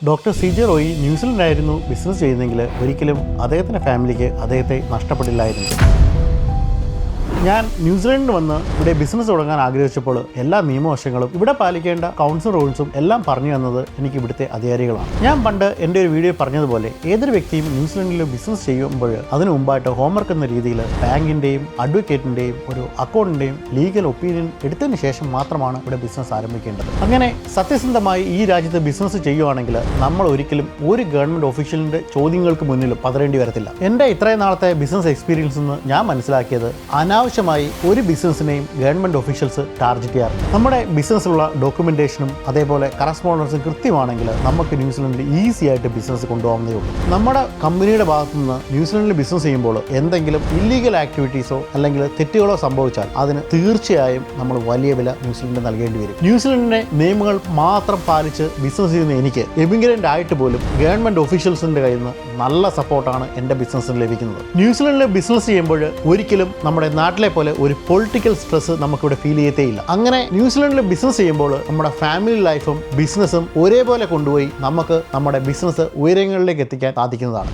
Doctor സി.ജെ. Roy ന്യൂസിലൻഡിലായിരുന്നു business ചെയ്യുന്നതെങ്കിൽ ഒരിക്കലും അദ്ദേഹത്തിൻ്റെ ഫാമിലിക്ക് അദ്ദേഹത്തെ നഷ്ടപ്പെടില്ലായിരുന്നു. ഞാൻ ന്യൂസിലൻഡിൽ വന്ന് ഇവിടെ ബിസിനസ് തുടങ്ങാൻ ആഗ്രഹിച്ചപ്പോൾ എല്ലാ നിയമവശങ്ങളും ഇവിടെ പാലിക്കേണ്ട കൗൺസിൽ റൂൾസും എല്ലാം പറഞ്ഞു തന്നത് എനിക്ക് ഇവിടുത്തെ അധികാരികളാണ്. ഞാൻ പണ്ട് എൻ്റെ ഒരു വീഡിയോ പറഞ്ഞതുപോലെ ഏതൊരു വ്യക്തിയും ന്യൂസിലൻഡിൽ ബിസിനസ് ചെയ്യുമ്പോൾ അതിനു മുമ്പായിട്ട് ഹോംവർക്ക് എന്ന രീതിയിൽ ബാങ്കിൻ്റെയും അഡ്വക്കേറ്റിൻ്റെയും ഒരു അക്കൗണ്ടിൻ്റെയും ലീഗൽ ഒപ്പീനിയൻ എടുത്തതിന് ശേഷം മാത്രമാണ് ഇവിടെ ബിസിനസ് ആരംഭിക്കേണ്ടത്. അങ്ങനെ സത്യസന്ധമായി ഈ രാജ്യത്ത് ബിസിനസ് ചെയ്യുവാണെങ്കിൽ നമ്മൾ ഒരിക്കലും ഒരു ഗവൺമെൻറ് ഓഫീഷ്യലിൻ്റെ ചോദ്യങ്ങൾക്ക് മുന്നിലും പതറേണ്ടി വരത്തില്ല. എൻ്റെ ഇത്രയും നാളത്തെ ബിസിനസ് എക്സ്പീരിയൻസിൽ നിന്ന് ഞാൻ മനസ്സിലാക്കിയത് അനാവശ്യമായി ഒരു ബിസിനസ്സിനെയും ഗവൺമെൻറ് ഓഫീഷ്യൽസ് ടാർഗറ്റ് ചെയ്യാറുണ്ട്. നമ്മുടെ ബിസിനസ്സിലുള്ള ഡോക്യുമെൻറ്റേഷനും അതേപോലെ കറസ്പോണ്ടൻസും കൃത്യമാണെങ്കിൽ നമുക്ക് ന്യൂസിലൻഡിൽ ഈസി ആയിട്ട് ബിസിനസ് കൊണ്ടുപോകുന്നതേ ഉള്ളൂ. നമ്മുടെ കമ്പനിയുടെ ഭാഗത്തു നിന്ന് ന്യൂസിലൻഡിൽ ബിസിനസ് ചെയ്യുമ്പോൾ എന്തെങ്കിലും ഇല്ലീഗൽ ആക്ടിവിറ്റീസോ അല്ലെങ്കിൽ തെറ്റുകളോ സംഭവിച്ചാൽ അതിന് തീർച്ചയായും നമ്മൾ വലിയ വില ന്യൂസിലൻഡിൽ നൽകേണ്ടി വരും. ന്യൂസിലൻഡിൻ്റെ നിയമങ്ങൾ മാത്രം പാലിച്ച് ബിസിനസ് ചെയ്യുന്ന എനിക്ക് എമിഗ്രൻ്റ് ആയിട്ട് പോലും ഗവൺമെൻറ് ഓഫീഷ്യൽസിൻ്റെ കയ്യിൽ നിന്ന് നല്ല സപ്പോർട്ടാണ് എൻ്റെ ബിസിനസ്സിന് ലഭിക്കുന്നത്. ന്യൂസിലൻഡിൽ ബിസിനസ് ചെയ്യുമ്പോൾ ഒരിക്കലും നമ്മുടെ നാട്ടിലെ പോലെ ഒരു പൊളിറ്റിക്കൽ സ്ട്രെസ് നമുക്കിവിടെ ഫീൽ ചെയ്യത്തേയില്ല. അങ്ങനെ ന്യൂസിലൻഡിൽ ബിസിനസ് ചെയ്യുമ്പോൾ നമ്മുടെ ഫാമിലി ലൈഫും ബിസിനസ്സും ഒരേപോലെ കൊണ്ടുപോയി നമുക്ക് നമ്മുടെ ബിസിനസ് ഉയരങ്ങളിലേക്ക് എത്തിക്കാൻ സാധിക്കുന്നതാണ്.